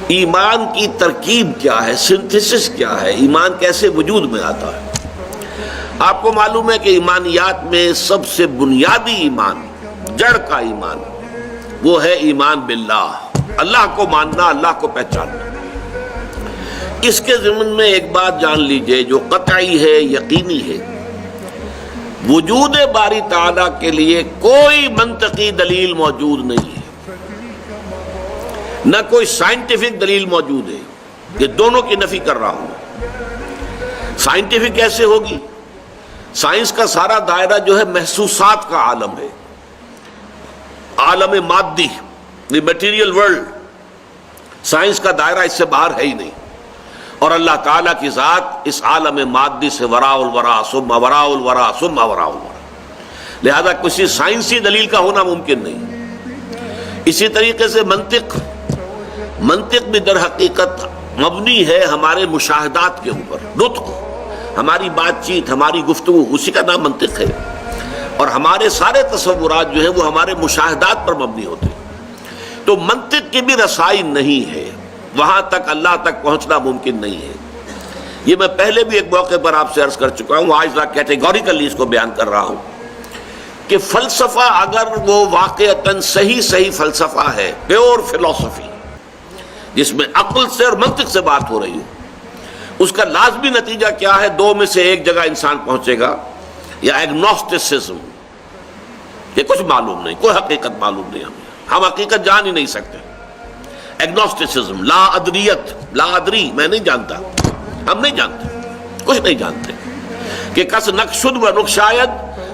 ایمان کی ترکیب کیا ہے، سنتھسس کیا ہے، ایمان کیسے وجود میں آتا ہے؟ آپ کو معلوم ہے کہ ایمانیات میں سب سے بنیادی ایمان، جڑ کا ایمان، وہ ہے ایمان باللہ، اللہ کو ماننا، اللہ کو پہچاننا۔ اس کے ضمن میں ایک بات جان لیجئے جو قطعی ہے، یقینی ہے، وجود باری تعالیٰ کے لیے کوئی منطقی دلیل موجود نہیں ہے، نہ کوئی سائنٹیفک دلیل موجود ہے۔ یہ دونوں کی نفی کر رہا ہوں۔ سائنٹیفک کیسے ہوگی؟ سائنس کا سارا دائرہ جو ہے محسوسات کا عالم ہے، عالم مادی، دی میٹیریل ورلڈ۔ سائنس کا دائرہ اس سے باہر ہے ہی نہیں، اور اللہ تعالیٰ کی ذات اس عالم مادی سے وراء الورا ثم وراء الورا ثم وراء الورا، لہذا کسی سائنسی دلیل کا ہونا ممکن نہیں۔ اسی طریقے سے منطق بھی در حقیقت مبنی ہے ہمارے مشاہدات کے اوپر۔ نطق، ہماری بات چیت، ہماری گفتگو، اسی کا نام منطق ہے، اور ہمارے سارے تصورات جو ہیں وہ ہمارے مشاہدات پر مبنی ہوتے ہیں۔ تو منطق کی بھی رسائی نہیں ہے، وہاں تک اللہ تک پہنچنا ممکن نہیں ہے۔ یہ میں پہلے بھی ایک موقع پر آپ سے عرض کر چکا ہوں، آج کیٹیگوریکلی اس کو بیان کر رہا ہوں کہ فلسفہ اگر وہ واقعتاً صحیح فلسفہ ہے، پیور فلسفی، جس میں عقل سے اور منطق سے بات ہو رہی ہو، اس کا لازمی نتیجہ کیا ہے؟ دو میں سے ایک جگہ انسان پہنچے گا، یا ایگنوسٹسزم، یہ کچھ معلوم نہیں، کوئی حقیقت معلوم نہیں، ہم حقیقت جان ہی نہیں سکتے۔ ایگنوسٹسزم، لا ادریت، لا ادری، میں نہیں جانتا، ہم نہیں جانتے، کچھ نہیں جانتے، کہ کس نقشد و نقشاید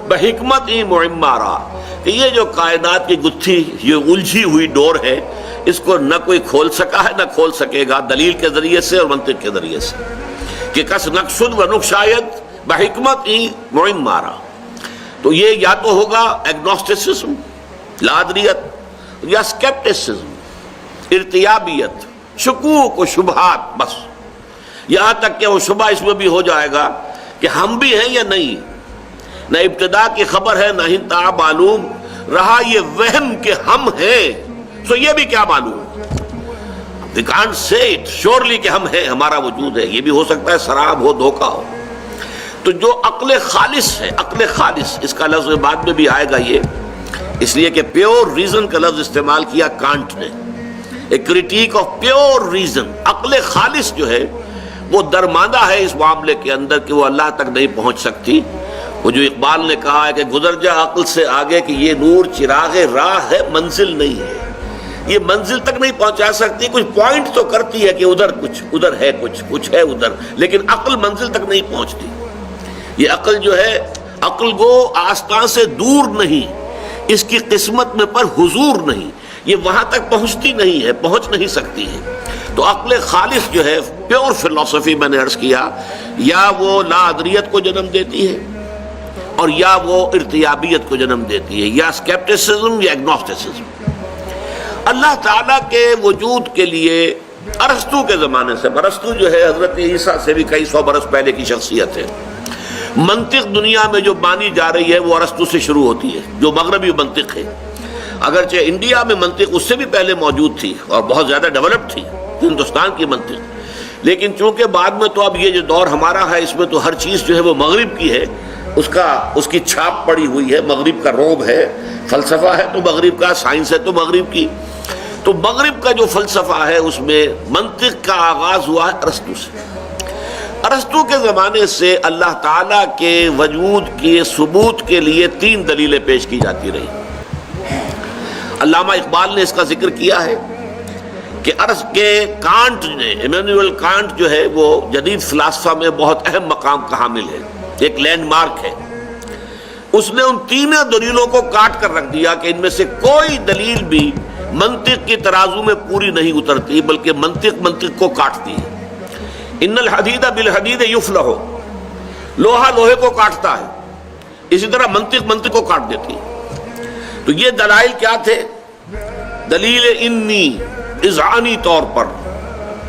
بحکمت معمارا، کہ یہ جو کائنات کی گتھی، یہ الجھی ہوئی ڈور ہے، اس کو نہ کوئی کھول سکا ہے نہ کھول سکے گا دلیل کے ذریعے سے اور منطق کے ذریعے سے، کہ کس نقشد و نقشاید بحکمت معمارا۔ تو یہ یا تو ہوگا ایگنوسٹسزم، لا ادریت، یا اسکیپٹسزم، ارتیابیت، شکوک و شبہات، بس یہاں تک کہ وہ شبہ اس میں بھی ہو جائے گا کہ ہم بھی ہیں یا نہیں، نہ ابتدا کی خبر ہے نہ انتہا معلوم، رہا یہ وہم کہ ہم ہیں، سو یہ بھی کیا معلوم، we can't say it surely کہ ہم ہیں، ہمارا وجود ہے۔ یہ بھی ہو سکتا ہے سراب ہو، دھوکہ ہو۔ تو جو عقل خالص ہے، عقل خالص، اس کا لفظ بعد میں بھی آئے گا، یہ اس لیے کہ پیور ریزن کا لفظ استعمال کیا کانٹ نے، ایک کریٹیک آف پیور ریزن۔ عقل خالص جو ہے وہ درماندہ ہے اس معاملے کے اندر کہ وہ اللہ تک نہیں پہنچ سکتی۔ وہ جو اقبال نے کہا ہے کہ گزر جا عقل سے آگے کہ یہ نور چراغ راہ ہے، منزل نہیں ہے، یہ منزل تک نہیں پہنچا سکتی، کچھ پوائنٹ تو کرتی ہے کہ ادھر کچھ، ادھر ہے کچھ ہے ادھر، لیکن عقل منزل تک نہیں پہنچتی۔ یہ عقل جو ہے، عقل گو آستان سے دور نہیں، اس کی قسمت میں پر حضور نہیں، یہ وہاں تک پہنچتی نہیں ہے، پہنچ نہیں سکتی ہے۔ تو عقل خالص جو ہے، پیور فلسفی، میں نے عرض کیا، یا وہ لا ادریت کو جنم دیتی ہے، اور یا وہ ارتیابیت کو جنم دیتی ہے، یا اسکیپٹسزم یا ایگنوسٹسزم۔ اللہ تعالیٰ کے وجود کے لیے ارسطو کے زمانے سے، ارسطو جو ہے حضرت عیسیٰ سے بھی کئی سو برس پہلے کی شخصیت ہے، منطق دنیا میں جو مانی جا رہی ہے وہ ارسطو سے شروع ہوتی ہے، جو مغربی منطق ہے۔ اگرچہ انڈیا میں منطق اس سے بھی پہلے موجود تھی اور بہت زیادہ ڈیولپ تھی، ہندوستان کی منطق، لیکن چونکہ بعد میں تو اب یہ جو دور ہمارا ہے، اس میں تو ہر چیز جو ہے وہ مغرب کی ہے، اس کی چھاپ پڑی ہوئی ہے، مغرب کا روب ہے، فلسفہ ہے تو مغرب کا، سائنس ہے تو مغرب کی۔ تو مغرب کا جو فلسفہ ہے اس میں منطق کا آغاز ہوا ہے ارسطو سے۔ ارسطو کے زمانے سے اللہ تعالیٰ کے وجود کے ثبوت کے لیے 3 دلیلیں پیش کی جاتی رہی۔ علامہ اقبال نے اس کا ذکر کیا ہے کہ کانٹ نے، ایمینوئل کانٹ جو ہے وہ جدید فلسفہ میں بہت اہم مقام کا حامل ہے، ایک لینڈ مارک ہے۔ اس نے ان 3 دلیلوں کو کاٹ کر رکھ دیا کہ ان میں سے کوئی دلیل بھی منطق کی ترازو میں پوری نہیں اترتی، بلکہ منطق کو کاٹتی ہے۔ ان الحدید بالحدید یفلح، لوہا لوہے کو کاٹتا ہے، اسی طرح منطق کو کاٹ دیتی ہے۔ تو یہ دلائل کیا تھے؟ دلیل انی، اذعانی طور پر،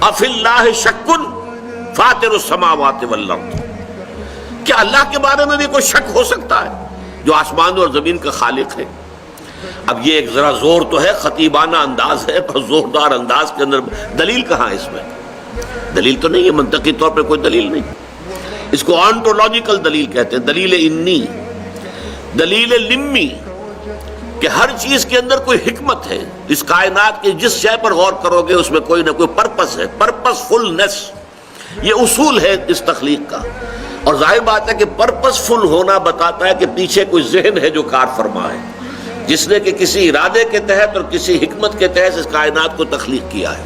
افی اللہ شک فاطر السماوات والارض، کیا اللہ کے بارے میں بھی کوئی شک ہو سکتا ہے جو آسمان اور زمین کا خالق ہے؟ اب یہ ایک ذرا زور تو ہے، خطیبانہ انداز ہے، پر زوردار انداز کے اندر دلیل کہاں ہے؟ اس میں دلیل تو نہیں ہے، منطقی طور پہ کوئی دلیل نہیں. اس کو آنٹولوجیکل دلیل کہتے ہیں، دلیل انی، دلیل لمی، کہ ہر چیز کے اندر کوئی حکمت ہے. اس کائنات کی جس شے پر غور کرو گے اس میں کوئی نہ کوئی پرپس ہے، پرپس فلنس، یہ اصول ہے اس تخلیق کا. اور ظاہر بات ہے کہ پرپس فل ہونا بتاتا ہے کہ پیچھے کوئی ذہن ہے جو کار فرما ہے، جس نے کہ کسی ارادے کے تحت اور کسی حکمت کے تحت اس کائنات کو تخلیق کیا ہے.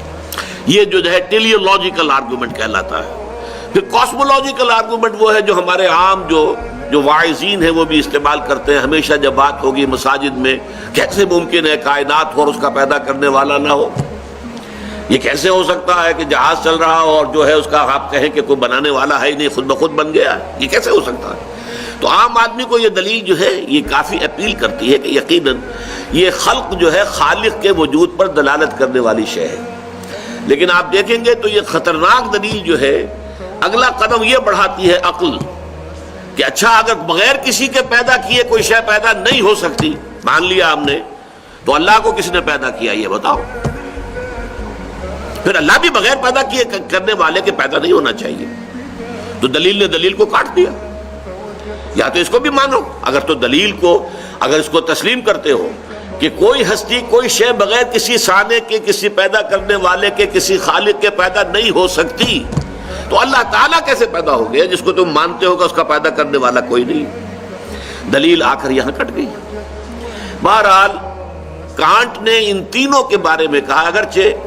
یہ جو ہے ٹیلیولوجیکل آرگومنٹ کہلاتا ہے. پھر کاسمولوجیکل آرگومنٹ وہ ہے جو ہمارے عام جو واعظین ہیں وہ بھی استعمال کرتے ہیں. ہمیشہ جب بات ہوگی مساجد میں، کیسے ممکن ہے کائنات ہو اور اس کا پیدا کرنے والا نہ ہو؟ یہ کیسے ہو سکتا ہے کہ جہاز چل رہا ہو اور جو ہے اس کا آپ کہیں کہ کوئی بنانے والا ہے ہی نہیں، خود بخود بن گیا ہے؟ یہ کیسے ہو سکتا ہے؟ تو عام آدمی کو یہ دلیل جو ہے یہ کافی اپیل کرتی ہے کہ یقیناً یہ خلق جو ہے خالق کے وجود پر دلالت کرنے والی شے ہے. لیکن آپ دیکھیں گے تو یہ خطرناک دلیل جو ہے اگلا قدم یہ بڑھاتی ہے عقل، کہ اچھا اگر بغیر کسی کے پیدا کیے کوئی شے پیدا نہیں ہو سکتی، مان لیا ہم نے، تو اللہ کو کس نے پیدا کیا یہ بتاؤ؟ پھر اللہ بھی بغیر پیدا کیے کرنے والے کے پیدا نہیں ہونا چاہیے. تو دلیل نے دلیل کو کاٹ دیا. یا تو اس کو بھی مانو، اگر تو دلیل کو اگر اس کو تسلیم کرتے ہو کہ کوئی ہستی کوئی شے بغیر کسی صانع کے، کسی پیدا کرنے والے کے، کسی خالق کے پیدا نہیں ہو سکتی، تو اللہ تعالیٰ کیسے پیدا ہو گیا جس کو تم مانتے ہو کہ اس کا پیدا کرنے والا کوئی نہیں؟ دلیل آ کر یہاں کٹ گئی. بہرحال کانٹ نے ان تینوں کے بارے میں کہا، اگرچہ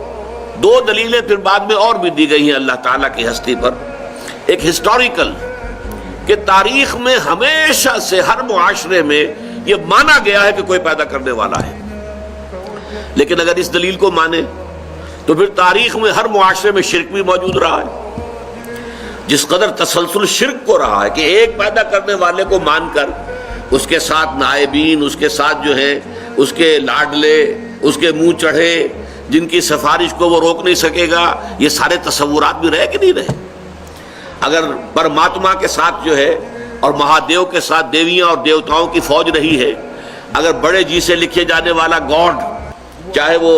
دو دلیلیں پھر بعد میں اور بھی دی گئی ہیں اللہ تعالیٰ کی ہستی پر. ایک ہسٹوریکل، کہ تاریخ میں ہمیشہ سے ہر معاشرے میں یہ مانا گیا ہے کہ کوئی پیدا کرنے والا ہے. لیکن اگر اس دلیل کو مانے تو پھر تاریخ میں ہر معاشرے میں شرک بھی موجود رہا ہے. جس قدر تسلسل شرک کو رہا ہے کہ ایک پیدا کرنے والے کو مان کر اس کے ساتھ نائبین، اس کے ساتھ جو ہے اس کے لاڈلے، اس کے منہ چڑھے، جن کی سفارش کو وہ روک نہیں سکے گا، یہ سارے تصورات بھی رہے کہ نہیں رہے؟ اگر پرماتما کے ساتھ جو ہے اور مہادیو کے ساتھ دیویاں اور دیوتاؤں کی فوج رہی ہے، اگر بڑے جی سے لکھے جانے والا گاڈ، چاہے وہ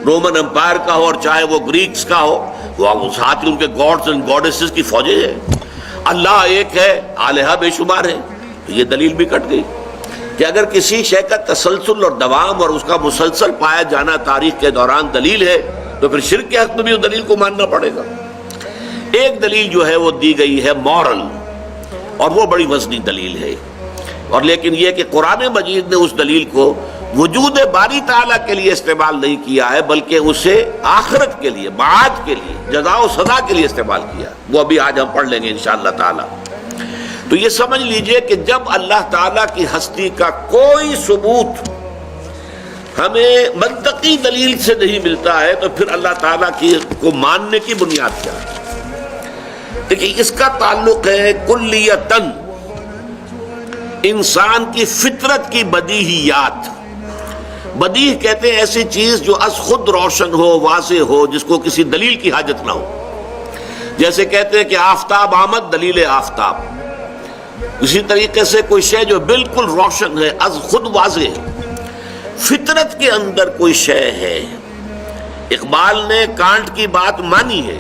رومن امپائر کا ہو اور چاہے وہ گریکس کا ہو، وہ ساتھ ہی ان کے گاڈز اینڈ گاڈیسز کی فوجیں ہیں. اللہ ایک ہے، الہہ بے شمار ہے. تو یہ دلیل بھی کٹ گئی کہ اگر کسی شے کا تسلسل اور دوام اور اس کا مسلسل پایا جانا تاریخ کے دوران دلیل ہے، تو پھر شرک کے حق میں بھی اس دلیل کو ماننا پڑے گا. ایک دلیل جو ہے وہ دی گئی ہے مورل، اور وہ بڑی وزنی دلیل ہے. اور لیکن یہ کہ قرآن مجید نے اس دلیل کو وجود باری تعالیٰ کے لیے استعمال نہیں کیا ہے، بلکہ اسے آخرت کے لیے، معاد کے لیے، جزا و سزا کے لیے استعمال کیا. وہ ابھی آج ہم پڑھ لیں گے انشاءاللہ تعالیٰ. تو یہ سمجھ لیجئے کہ جب اللہ تعالیٰ کی ہستی کا کوئی ثبوت ہمیں منطقی دلیل سے نہیں ملتا ہے، تو پھر اللہ تعالیٰ کی کو ماننے کی بنیاد کیا ہے؟ دیکھیے اس کا تعلق ہے کلیتاً انسان کی فطرت کی بدیہیات. بدیہ کہتے ہیں ایسی چیز جو از خود روشن ہو، واضح ہو، جس کو کسی دلیل کی حاجت نہ ہو. جیسے کہتے ہیں کہ آفتاب آمد، دلیل آفتاب. اسی طریقے سے کوئی شے جو بالکل روشن ہے، از خود واضح ہے. فطرت کے اندر کوئی شے ہے. اقبال نے کانٹ کی بات مانی ہے.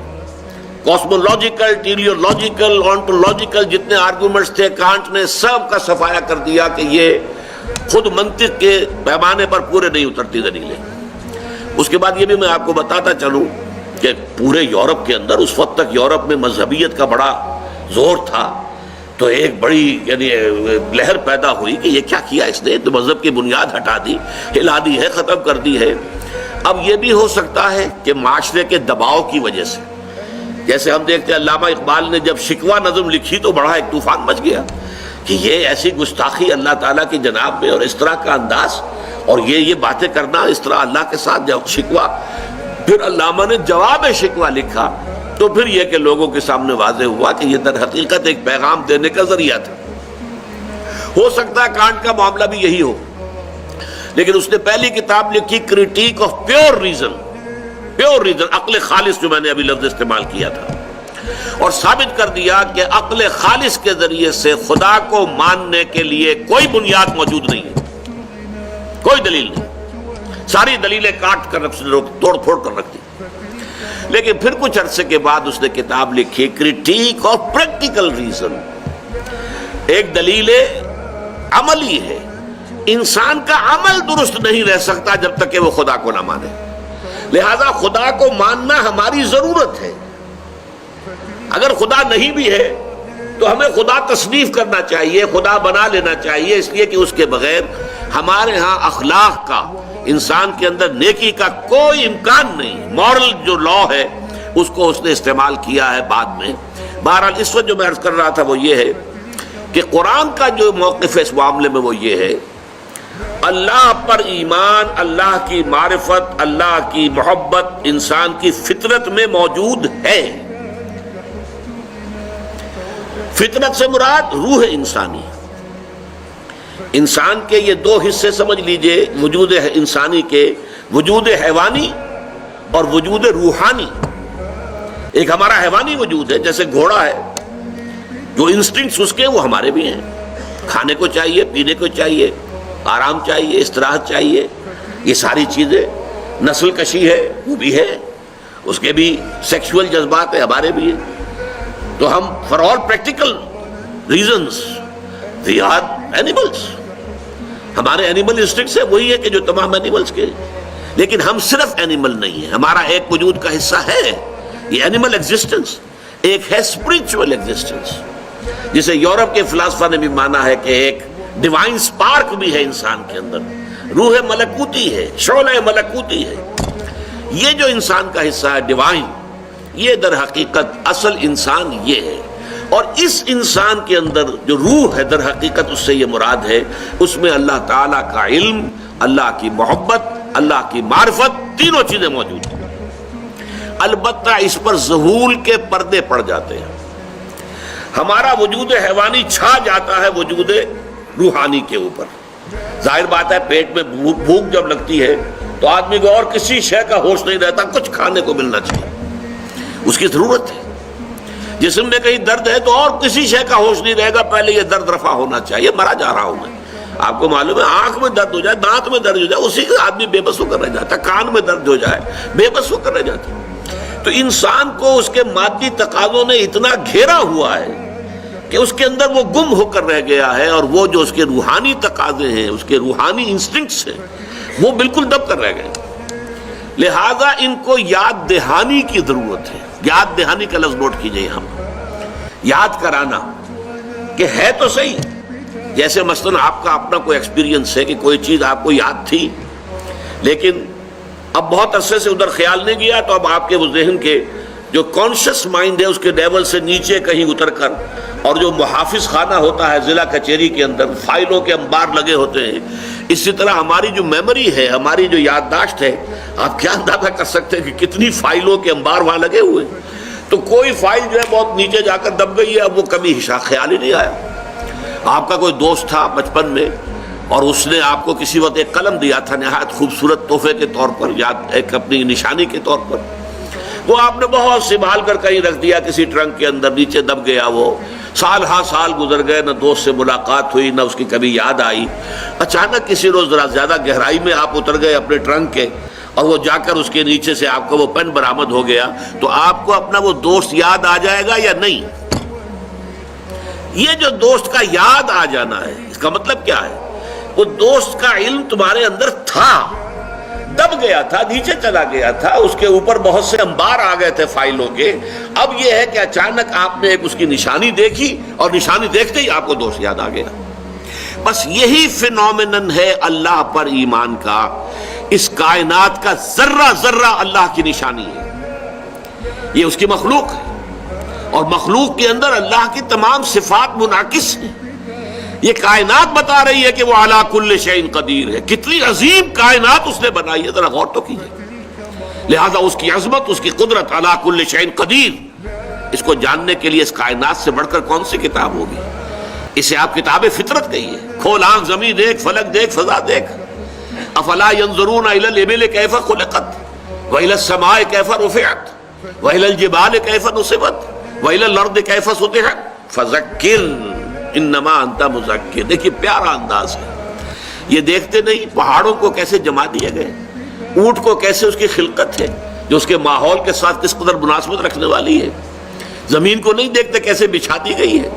کاسمولوجیکل، ٹیلیولوجیکل، آنٹولوجیکل جتنے آرگومنٹس تھے، کانٹ نے سب کا صفایا کر دیا کہ یہ خود منطق کے پیمانے پر پورے نہیں اترتی دلیلیں. اس کے بعد یہ بھی میں آپ کو بتاتا چلوں کہ پورے یورپ کے اندر اس وقت تک یورپ میں مذہبیت کا بڑا زور تھا. تو ایک بڑی یعنی لہر پیدا ہوئی کہ یہ کیا کیا اس نے، تو مذہب کی بنیاد ہٹا دی، ہلا دی ہے، ختم کر دی ہے. اب یہ بھی ہو سکتا ہے کہ معاشرے کے دباؤ کی وجہ سے، جیسے ہم دیکھتے ہیں علامہ اقبال نے جب شکوہ نظم لکھی تو بڑا ایک طوفان مچ گیا کہ یہ ایسی گستاخی اللہ تعالیٰ کی جناب میں، اور اس طرح کا انداز، اور یہ باتیں کرنا اس طرح اللہ کے ساتھ. جب شکوہ، پھر علامہ نے جواب شکوہ لکھا، تو پھر یہ کہ لوگوں کے سامنے واضح ہوا کہ یہ در حقیقت ایک پیغام دینے کا ذریعہ تھا. ہو سکتا ہے کانٹ کا معاملہ بھی یہی ہو، لیکن اس نے پہلی کتاب لکھی critique of pure reason, pure reason, عقل خالص، جو میں نے ابھی لفظ استعمال کیا تھا، اور ثابت کر دیا کہ عقل خالص کے ذریعے سے خدا کو ماننے کے لیے کوئی بنیاد موجود نہیں ہے. کوئی دلیل نہیں، ساری دلیلیں کاٹ کر توڑ پھوڑ کر رکھ دی۔ لیکن پھر کچھ عرصے کے بعد اس نے کتاب لکھی کرٹیک اور پریکٹیکل ریزن۔ ایک دلیل عملی ہے، انسان کا عمل درست نہیں رہ سکتا جب تک کہ وہ خدا کو نہ مانے، لہذا خدا کو ماننا ہماری ضرورت ہے۔ اگر خدا نہیں بھی ہے تو ہمیں خدا تصنیف کرنا چاہیے، خدا بنا لینا چاہیے، اس لیے کہ اس کے بغیر ہمارے ہاں اخلاق کا، انسان کے اندر نیکی کا کوئی امکان نہیں۔ مورل جو لا ہے اس کو اس نے استعمال کیا ہے بعد میں۔ بہرحال اس وقت جو میں عرض کر رہا تھا وہ یہ ہے کہ قرآن کا جو موقف ہے اس معاملے میں وہ یہ ہے، اللہ پر ایمان، اللہ کی معرفت، اللہ کی محبت انسان کی فطرت میں موجود ہے۔ فطرت سے مراد روح انسانی۔ انسان کے یہ دو حصے سمجھ لیجئے وجود انسانی کے، وجود حیوانی اور وجود روحانی۔ ایک ہمارا حیوانی وجود ہے، جیسے گھوڑا ہے، جو انسٹنکٹس اس کے وہ ہمارے بھی ہیں، کھانے کو چاہیے، پینے کو چاہیے، آرام چاہیے، استراحت چاہیے، یہ ساری چیزیں، نسل کشی ہے وہ بھی ہے، اس کے بھی سیکشول جذبات ہیں، ہمارے بھی ہیں۔ تو ہم for all practical reasons we are animals, ہمارے اینیمل انسٹنکٹس ہیں وہی ہے کہ جو تمام اینیملس کے، لیکن ہم صرف اینیمل نہیں ہیں، ہمارا ایک وجود کا حصہ ہے یہ اینیمل ایگزسٹنس، ایک ہے اسپرچول ایگزسٹنس، جسے یورپ کے فلاسفہ نے بھی مانا ہے کہ ایک ڈیوائن سپارک بھی ہے انسان کے اندر، روح ملکوتی ہے، شعلہ ملکوتی ہے۔ یہ جو انسان کا حصہ ہے ڈیوائن، یہ در حقیقت اصل انسان یہ ہے، اور اس انسان کے اندر جو روح ہے در حقیقت اس سے یہ مراد ہے، اس میں اللہ تعالیٰ کا علم، اللہ کی محبت، اللہ کی معرفت، تینوں چیزیں موجود ہیں۔ البتہ اس پر ظہول کے پردے پڑ جاتے ہیں، ہمارا وجود حیوانی چھا جاتا ہے وجود روحانی کے اوپر۔ ظاہر بات ہے پیٹ میں بھوک جب لگتی ہے تو آدمی کو اور کسی شے کا ہوش نہیں رہتا، کچھ کھانے کو ملنا چاہیے، اس کی ضرورت ہے۔ جسم میں کہیں درد ہے تو اور کسی شے کا ہوش نہیں رہے گا، پہلے یہ درد رفع ہونا چاہیے، مرا جا رہا ہوں میں۔ آپ کو معلوم ہے آنکھ میں درد ہو جائے، دانت میں درد ہو جائے، اسی کا آدمی بے بس ہو کر رہ جاتا ہے، کان میں درد ہو جائے بے بس ہو کر رہ جاتا ہے۔ تو انسان کو اس کے مادی تقاضوں نے اتنا گھیرا ہوا ہے کہ اس کے اندر وہ گم ہو کر رہ گیا ہے، اور وہ جو اس کے روحانی تقاضے ہیں، اس کے روحانی انسٹنکٹس ہیں، وہ بالکل دب کر رہ گئے۔ لہذا ان کو یاد دہانی کی ضرورت ہے۔ یاد دہانی کا لفظ نوٹ کیجئے، ہم یاد کرانا کہ ہے تو صحیح، جیسے مثلا آپ کا اپنا کوئی ایکسپیرینس ہے کہ کوئی چیز آپ کو یاد تھی لیکن اب بہت عرصے سے ادھر خیال نہیں گیا، تو اب آپ کے وہ ذہن کے جو کانشس مائنڈ ہے اس کے لیول سے نیچے کہیں اتر کر، اور جو محافظ خانہ ہوتا ہے ضلع کچہری کے اندر فائلوں کے انبار لگے ہوتے ہیں، اسی طرح ہماری جو میموری ہے، ہماری جو یادداشت ہے، آپ کیا اندازہ کر سکتے ہیں کہ کتنی فائلوں کے انبار وہاں لگے ہوئے ہیں۔ تو کوئی فائل جو ہے بہت نیچے جا کر دب گئی ہے، اب وہ کبھی خیال ہی نہیں آیا۔ آپ کا کوئی دوست تھا بچپن میں اور اس نے آپ کو کسی وقت ایک قلم دیا تھا نہایت خوبصورت تحفے کے طور پر، یاد ایک اپنی نشانی کے طور پر، وہ آپ نے بہت سنبھال کر کہیں رکھ دیا کسی ٹرنک کے اندر، نیچے دب گیا وہ، سال ہاں سال گزر گئے، نہ دوست سے ملاقات ہوئی، نہ اس کی کبھی یاد آئی۔ اچانک کسی روز ذرا زیادہ گہرائی میں آپ اتر گئے اپنے ٹرنک کے، اور وہ جا کر اس کے نیچے سے آپ کو وہ پین برآمد ہو گیا، تو آپ کو اپنا وہ دوست یاد آ جائے گا یا نہیں؟ یہ جو دوست کا یاد آ جانا ہے، اس کا مطلب کیا ہے؟ وہ دوست کا علم تمہارے اندر تھا، دب گیا تھا، نیچے چلا گیا تھا، اس کے اوپر بہت سے انبار آ گئے تھے فائلوں کے۔ اب یہ ہے کہ اچانک آپ نے ایک اس کی نشانی دیکھی، اور نشانی دیکھتے ہی آپ کو دوست یاد آ گیا۔ بس یہی فینومینن ہے اللہ پر ایمان کا۔ اس کائنات کا ذرہ ذرہ اللہ کی نشانی ہے، یہ اس کی مخلوق ہے، اور مخلوق کے اندر اللہ کی تمام صفات منعکس ہیں۔ یہ کائنات بتا رہی ہے کہ وہ علی کل شیء قدیر ہے، کتنی عظیم کائنات اس نے بنائی ہے، ذرا غور تو کیجیے۔ لہذا اس کی عظمت، اس کی قدرت، علی کل شیء قدیر، اس کو جاننے کے لیے اس کائنات سے بڑھ کر کون سی کتاب ہوگی؟ اسے آپ کتاب فطرت کہیے۔ کھول آنکھ، زمین دیکھ، فلک دیکھ، فضا دیکھ۔ افلا ينظرون الى الابل كيف خلقت والى السماء كيف رفعت والى الجبال كيف نصبت والى الارض كيف سطحت فذكر انما انت مذکر۔ دیکھیے پیارا انداز ہے، یہ دیکھتے نہیں پہاڑوں کو کیسے جما دیا گئے، اونٹ کو کیسے اس کی خلقت ہے جو اس کے ماحول کے ساتھ کس قدر مناسبت رکھنے والی ہے، زمین کو نہیں دیکھتے کیسے بچھا دی گئی ہے،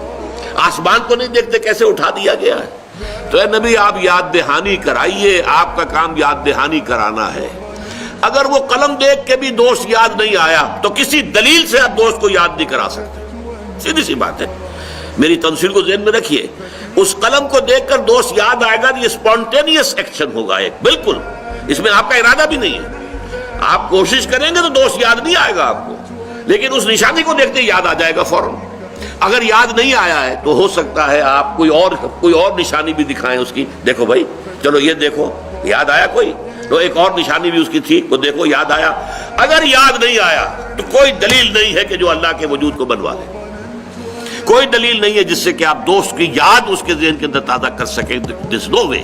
آسمان کو نہیں دیکھتے کیسے اٹھا دیا گیا ہے۔ تو اے نبی آپ یاد دہانی کرائیے، آپ کا کام یاد دہانی کرانا ہے۔ اگر وہ قلم دیکھ کے بھی دوست یاد نہیں آیا تو کسی دلیل سے آپ دوست کو یاد نہیں کرا سکتے، سیدھی سی بات ہے۔ میری تنصیل کو ذہن میں رکھیے، اس قلم کو دیکھ کر دوست یاد آئے گا، یہ اسپونٹینیس ایکشن ہوگا ایک، بالکل اس میں آپ کا ارادہ بھی نہیں ہے۔ آپ کوشش کریں گے تو دوست یاد نہیں آئے گا آپ کو، لیکن اس نشانی کو دیکھتے ہی یاد آ جائے گا فوراً۔ اگر یاد نہیں آیا ہے تو ہو سکتا ہے آپ کوئی اور نشانی بھی دکھائیں اس کی، دیکھو بھائی چلو یہ دیکھو یاد آیا کوئی، تو ایک اور نشانی بھی اس کی تھی وہ دیکھو یاد آیا۔ اگر یاد نہیں آیا تو کوئی دلیل نہیں ہے کہ جو اللہ کے وجود کو بنوا لے، کوئی دلیل نہیں ہے جس سے کہ آپ دوست کی یاد اس کے ذہن کے اندر تازہ کر سکیں۔ دس نو وے۔